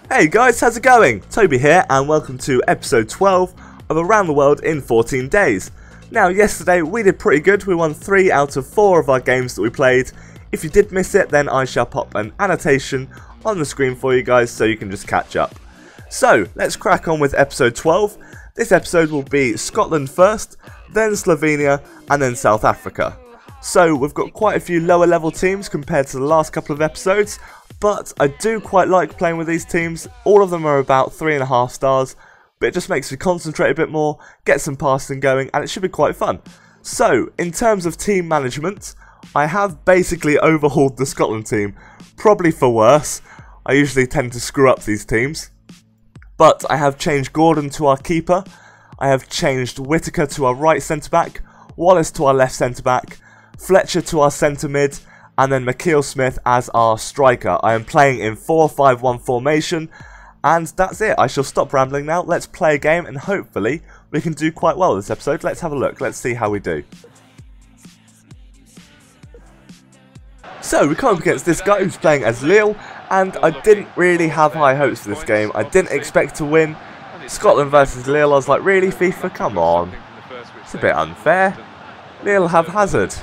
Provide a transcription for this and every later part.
Hey guys, how's it going? Toby here and welcome to episode 12 of Around the World in 14 Days. Now yesterday we did pretty good, we won 3 out of 4 of our games that we played. If you did miss it then I shall pop an annotation on the screen for you guys so you can just catch up. So let's crack on with episode 12. This episode will be Scotland first, then Slovenia and then South Africa. So we've got quite a few lower level teams compared to the last couple of episodes, but I do quite like playing with these teams. All of them are about 3.5 stars, but it just makes me concentrate a bit more, get some passing going, and it should be quite fun. So in terms of team management, I have basically overhauled the Scotland team, probably for worse. I usually tend to screw up these teams. But I have changed Gordon to our keeper, I have changed Whittaker to our right centre back, Wallace to our left centre back, Fletcher to our centre mid, and then McKeel Smith as our striker. I am playing in 4-5-1 formation, and that's it. I shall stop rambling now. Let's play a game, and hopefully we can do quite well this episode. Let's have a look. Let's see how we do. So we come up against this guy who's playing as Lille, and I didn't really have high hopes for this game. I didn't expect to win. Scotland versus Lille, I was like, really FIFA? Come on. It's a bit unfair. Lille have Hazard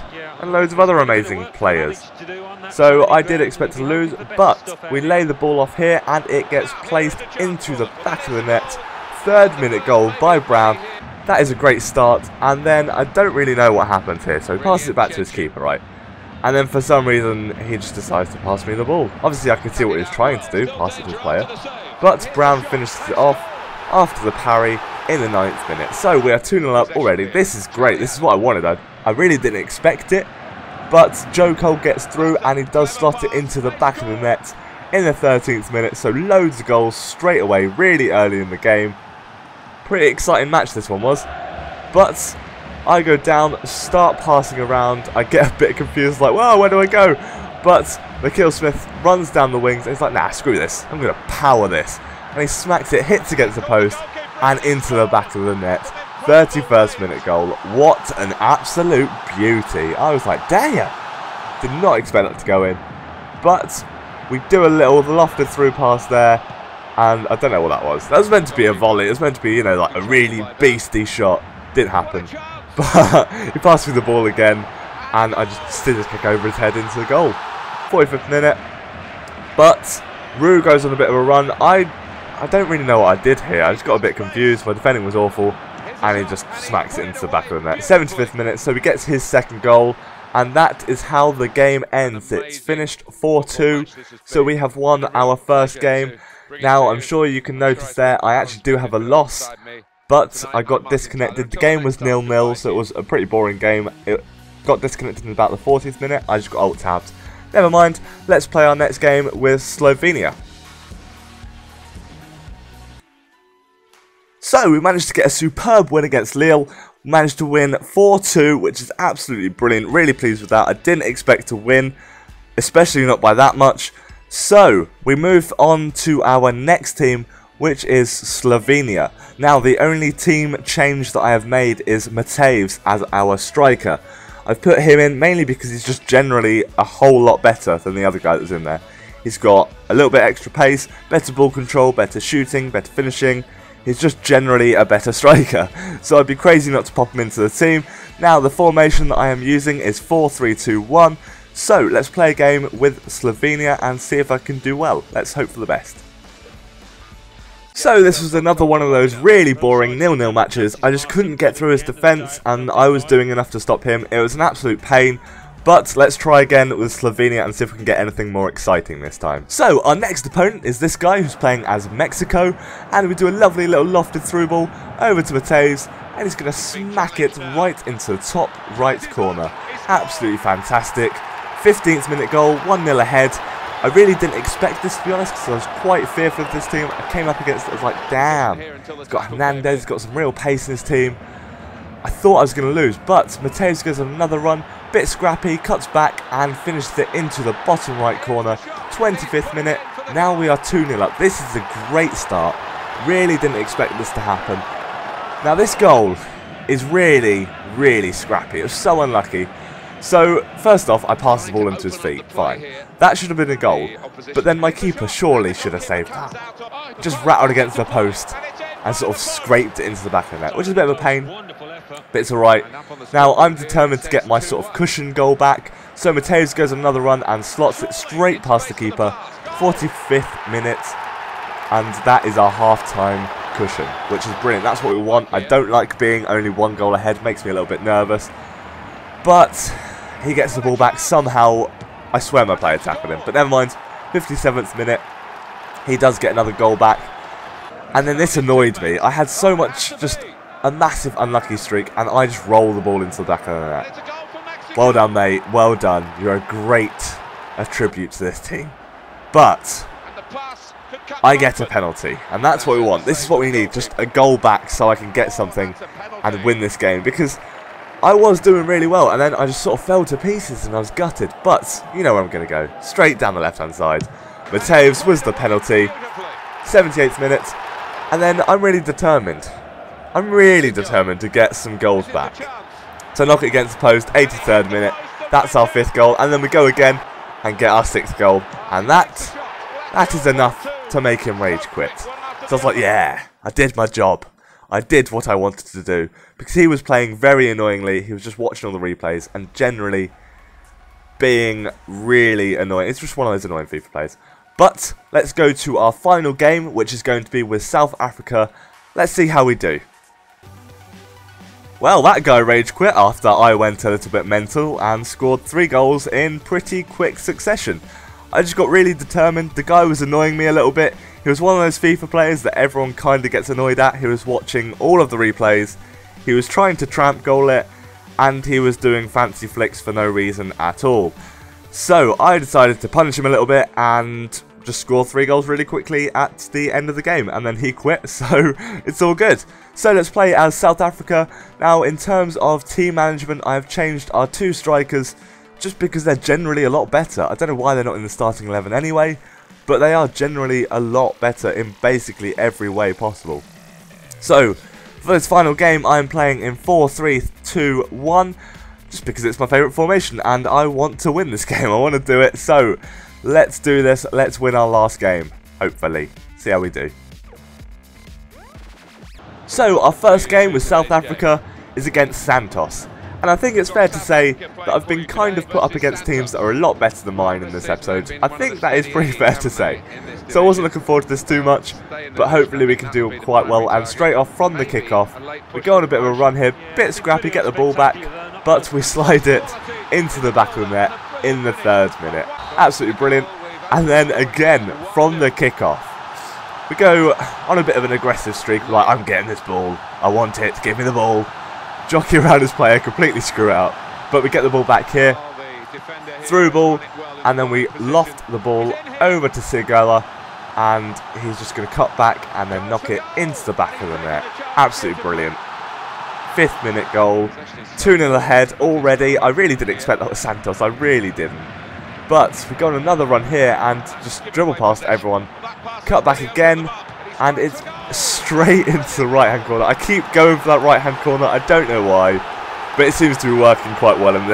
and loads of other amazing players. So I did expect to lose, but we lay the ball off here and it gets placed into the back of the net. 3rd minute goal by Brown. That is a great start, and then I don't really know what happens here. So he passes it back to his keeper, right? And then for some reason he just decides to pass me the ball. Obviously I can see what he was trying to do, pass it to the player. But Brown finishes it off after the parry in the 9th minute. So we are 2-0 up already. This is great. This is what I wanted. I really didn't expect it. But Joe Cole gets through and he does slot it into the back of the net in the 13th minute. So loads of goals straight away, really early in the game. Pretty exciting match this one was. But I go down, start passing around. I get a bit confused, like, whoa, where do I go? But McKeel Smith runs down the wings and he's like, nah, screw this. I'm going to power this. And he smacks it, hits against the post and into the back of the net. 31st minute goal. What an absolute beauty. I was like, damn. Did not expect that to go in. But we do a little lofted through pass there. And I don't know what that was. That was meant to be a volley. It was meant to be, you know, like a really beastly shot. Didn't happen. But he passed me the ball again. And I just scissors kick over his head into the goal. 45th minute. But Rue goes on a bit of a run. I don't really know what I did here. I just got a bit confused. My defending was awful. And he just smacks it into the back of the net. 75th minute, so he gets his second goal. And that is how the game ends. It's finished 4-2. So we have won our first game. Now, I'm sure you can notice there, I actually do have a loss. But I got disconnected. The game was 0-0, so it was a pretty boring game. It got disconnected in about the 40th minute. I just got alt-tabbed. Never mind, let's play our next game with Slovenia. So we managed to get a superb win against Lille. We managed to win 4-2, which is absolutely brilliant. Really pleased with that. I didn't expect to win, especially not by that much. So we move on to our next team, which is Slovenia. Now the only team change that I have made is Mateus as our striker. I've put him in mainly because he's just generally a whole lot better than the other guy that's in there. He's got a little bit extra pace, better ball control, better shooting, better finishing. He's just generally a better striker, so I'd be crazy not to pop him into the team. Now the formation that I am using is 4-3-2-1, so let's play a game with Slovenia and see if I can do well. Let's hope for the best. So this was another one of those really boring 0-0 matches. I just couldn't get through his defence and I was doing enough to stop him. It was an absolute pain. But let's try again with Slovenia and see if we can get anything more exciting this time. So our next opponent is this guy who's playing as Mexico, and we do a lovely little lofted through ball over to Mateus, and he's going to smack it right into the top right corner. Absolutely fantastic. 15th minute goal, 1-0 ahead. I really didn't expect this, to be honest, because I was quite fearful of this team. I came up against it, I was like, damn. He's got Hernandez, he's got some real pace in his team. I thought I was going to lose, but Mateus goes on another run, bit scrappy, cuts back and finishes it into the bottom right corner. 25th minute, now we are 2-0 up. This is a great start. Really didn't expect this to happen. Now this goal is really, really scrappy. It was so unlucky. So, first off, I passed the ball into his feet, fine. That should have been a goal, but then my keeper surely should have saved that. Just rattled against the post and sort of scraped it into the back of the net, which is a bit of a pain, but it's alright. Now, I'm determined to get my sort of cushion goal back, so Mateus goes on another run and slots it straight past the keeper, 45th minute, and that is our half-time cushion, which is brilliant. That's what we want. I don't like being only one goal ahead, makes me a little bit nervous, but he gets the ball back somehow. I swear my player tackled him, but never mind. 57th minute, he does get another goal back. And then this annoyed me. I had so much, just a massive unlucky streak, and I just roll the ball into the back of the net. Well done, mate. Well done. You're a great tribute to this team. But I get a penalty, and that's what we want. This is what we need, just a goal back so I can get something and win this game, because I was doing really well, and then I just sort of fell to pieces and I was gutted. But you know where I'm going to go. Straight down the left-hand side. Mateus was the penalty. 78th minute. And then I'm really determined. I'm really determined to get some goals back. So knock it against the post. 83rd minute. That's our 5th goal. And then we go again and get our 6th goal. And that is enough to make him rage quit. So I was like, yeah, I did my job. I did what I wanted to do, because he was playing very annoyingly. He was just watching all the replays and generally being really annoying. It's just one of those annoying FIFA plays. But let's go to our final game, which is going to be with South Africa. Let's see how we do. Well, that guy rage quit after I went a little bit mental and scored 3 goals in pretty quick succession. I just got really determined. The guy was annoying me a little bit. He was one of those FIFA players that everyone kind of gets annoyed at. He was watching all of the replays. He was trying to tramp goal it. And he was doing fancy flicks for no reason at all. So I decided to punish him a little bit and just score 3 goals really quickly at the end of the game. And then he quit, so it's all good. So let's play as South Africa. Now, in terms of team management, I have changed our 2 strikers just because they're generally a lot better. I don't know why they're not in the starting 11 anyway, but they are generally a lot better in basically every way possible. So, for this final game, I'm playing in 4-3-2-1, just because it's my favourite formation, and I want to win this game. I want to do it, so let's do this. Let's win our last game, hopefully. See how we do. So, our first game with South Africa is against Santos. And I think it's fair to say that I've been kind of put up against teams that are a lot better than mine in this episode. I think that is pretty fair to say. So I wasn't looking forward to this too much, but hopefully we can do quite well. And straight off from the kickoff, we go on a bit of a run here, bit scrappy, get the ball back, but we slide it into the back of the net in the 3rd minute. Absolutely brilliant. And then again, from the kickoff, we go on a bit of an aggressive streak. We're like, I'm getting this ball, I want it, give me the ball. Jockey around his player, completely screw it up. But we get the ball back here, through ball, and then we loft the ball over to Sigala, and he's just going to cut back and then knock it into the back of the net. Absolutely brilliant. 5th minute goal, 2-0 ahead already. I really didn't expect that with Santos, I really didn't. But we go on another run here and just dribble past everyone, cut back again, and it's straight into the right-hand corner. I keep going for that right-hand corner. I don't know why, but it seems to be working quite well in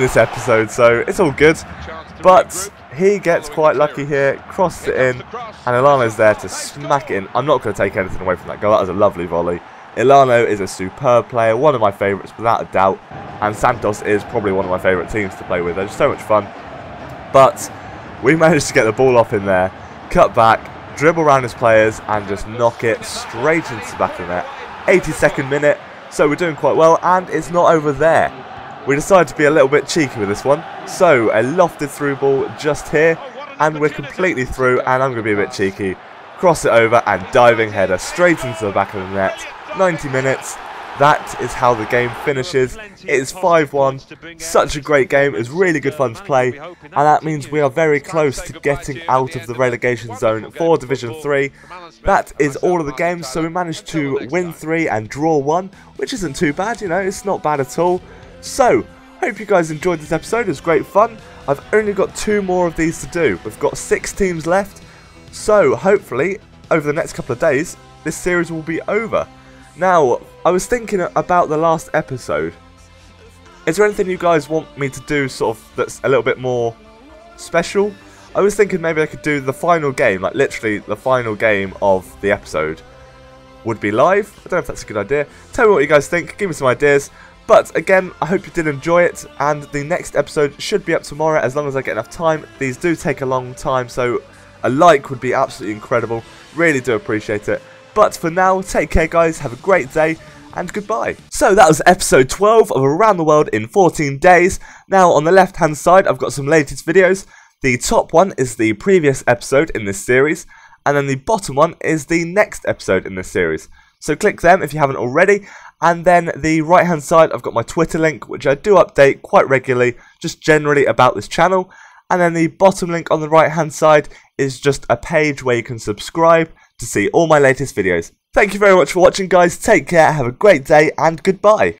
this episode, so it's all good. But he gets quite lucky here, crosses it in, and Ilano's there to smack it in. I'm not going to take anything away from that goal. That was a lovely volley. Ilano is a superb player, one of my favourites without a doubt, and Santos is probably one of my favourite teams to play with. They're just so much fun. But we managed to get the ball off in there, cut back, dribble around his players and just knock it straight into the back of the net. 82nd minute, so we're doing quite well, and it's not over there. We decided to be a little bit cheeky with this one, so a lofted through ball just here, and we're completely through, and I'm going to be a bit cheeky. Cross it over and diving header straight into the back of the net. 90 minutes. That is how the game finishes. It is 5-1. Such a great game. It was really good fun to play. And that means we are very close to getting out of the relegation zone for Division 3. That is all of the games. So we managed to win 3 and draw 1, which isn't too bad, you know. It's not bad at all. So, hope you guys enjoyed this episode. It was great fun. I've only got 2 more of these to do. We've got 6 teams left. So, hopefully, over the next couple of days, this series will be over. Now, I was thinking about the last episode. Is there anything you guys want me to do sort of that's a little bit more special? I was thinking maybe I could do the final game, like literally the final game of the episode would be live. I don't know if that's a good idea. Tell me what you guys think, give me some ideas. But again, I hope you did enjoy it, and the next episode should be up tomorrow as long as I get enough time. These do take a long time, so a like would be absolutely incredible. Really do appreciate it. But for now, take care guys, have a great day, and goodbye. So that was episode 12 of Around the World in 14 Days. Now on the left hand side, I've got some latest videos. The top one is the previous episode in this series, and then the bottom one is the next episode in this series. So click them if you haven't already, and then the right hand side I've got my Twitter link, which I do update quite regularly, just generally about this channel, and then the bottom link on the right hand side is just a page where you can subscribe to see all my latest videos. Thank you very much for watching guys, take care, have a great day, and goodbye.